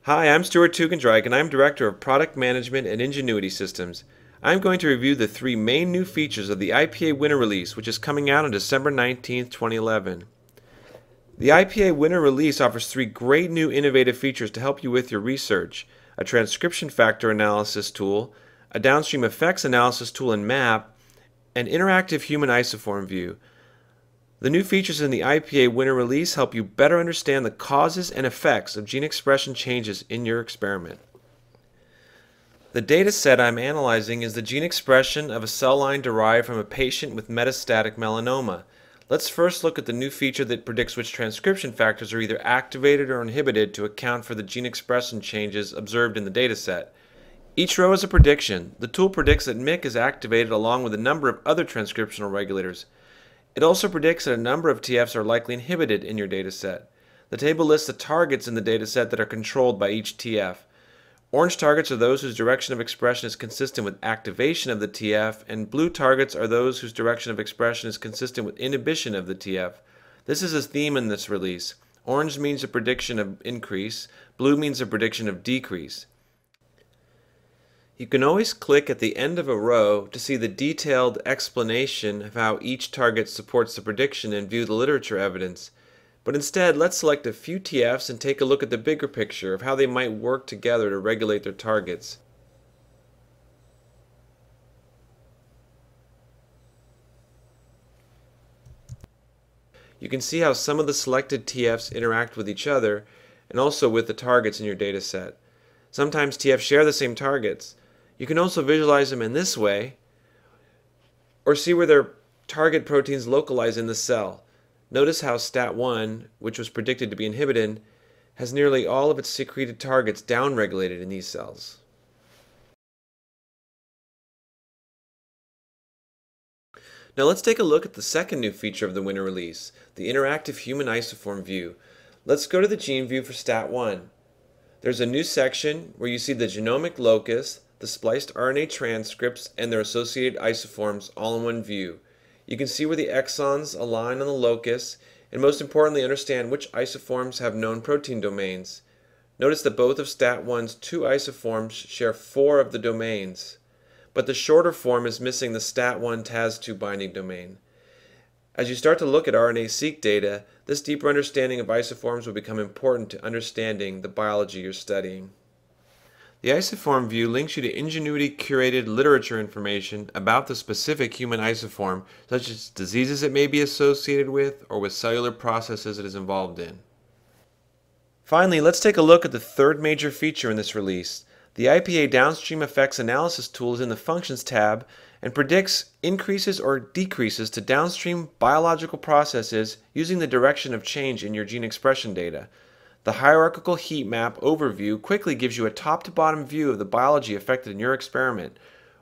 Hi, I'm Stuart Tugendreich, and I'm Director of Product Management at Ingenuity Systems. I'm going to review the three main new features of the IPA Winter Release, which is coming out on December 19, 2011. The IPA Winter Release offers three great new innovative features to help you with your research: a transcription factor analysis tool, a downstream effects analysis tool in MAP, and interactive human isoform view. The new features in the IPA Winter Release help you better understand the causes and effects of gene expression changes in your experiment. The data set I'm analyzing is the gene expression of a cell line derived from a patient with metastatic melanoma. Let's first look at the new feature that predicts which transcription factors are either activated or inhibited to account for the gene expression changes observed in the data set. Each row is a prediction. The tool predicts that MYC is activated along with a number of other transcriptional regulators. It also predicts that a number of TFs are likely inhibited in your dataset. The table lists the targets in the dataset that are controlled by each TF. Orange targets are those whose direction of expression is consistent with activation of the TF, and blue targets are those whose direction of expression is consistent with inhibition of the TF. This is a theme in this release. Orange means a prediction of increase, blue means a prediction of decrease. You can always click at the end of a row to see the detailed explanation of how each target supports the prediction and view the literature evidence. But instead, let's select a few TFs and take a look at the bigger picture of how they might work together to regulate their targets. You can see how some of the selected TFs interact with each other and also with the targets in your dataset. Sometimes TFs share the same targets. You can also visualize them in this way, or see where their target proteins localize in the cell. Notice how STAT1, which was predicted to be inhibited, has nearly all of its secreted targets downregulated in these cells. Now let's take a look at the second new feature of the Winter Release, the interactive human isoform view. Let's go to the gene view for STAT1. There's a new section where you see the genomic locus, the spliced RNA transcripts, and their associated isoforms all in one view. You can see where the exons align on the locus, and most importantly understand which isoforms have known protein domains. Notice that both of STAT1's two isoforms share 4 of the domains, but the shorter form is missing the STAT1 TAS2 binding domain. As you start to look at RNA-seq data, this deeper understanding of isoforms will become important to understanding the biology you're studying. The isoform view links you to Ingenuity-curated literature information about the specific human isoform, such as diseases it may be associated with or with cellular processes it is involved in. Finally, let's take a look at the third major feature in this release. The IPA Downstream Effects Analysis tool is in the Functions tab and predicts increases or decreases to downstream biological processes using the direction of change in your gene expression data. The hierarchical heat map overview quickly gives you a top-to-bottom view of the biology affected in your experiment.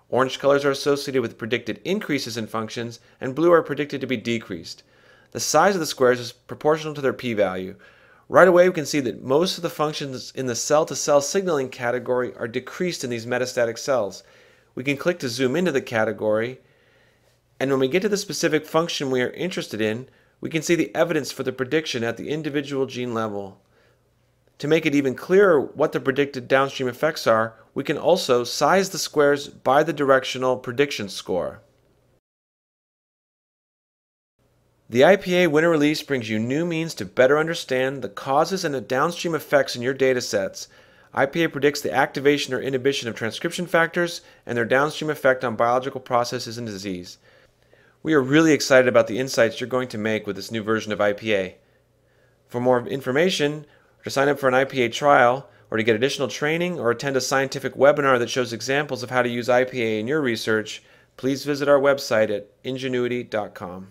Orange colors are associated with predicted increases in functions, and blue are predicted to be decreased. The size of the squares is proportional to their p-value. Right away we can see that most of the functions in the cell-to-cell signaling category are decreased in these metastatic cells. We can click to zoom into the category, and when we get to the specific function we are interested in, we can see the evidence for the prediction at the individual gene level. To make it even clearer what the predicted downstream effects are, we can also size the squares by the directional prediction score. The IPA Winter Release brings you new means to better understand the causes and the downstream effects in your datasets. IPA predicts the activation or inhibition of transcription factors and their downstream effect on biological processes and disease. We are really excited about the insights you're going to make with this new version of IPA. For more information, or to sign up for an IPA trial, or to get additional training, or attend a scientific webinar that shows examples of how to use IPA in your research, please visit our website at ingenuity.com.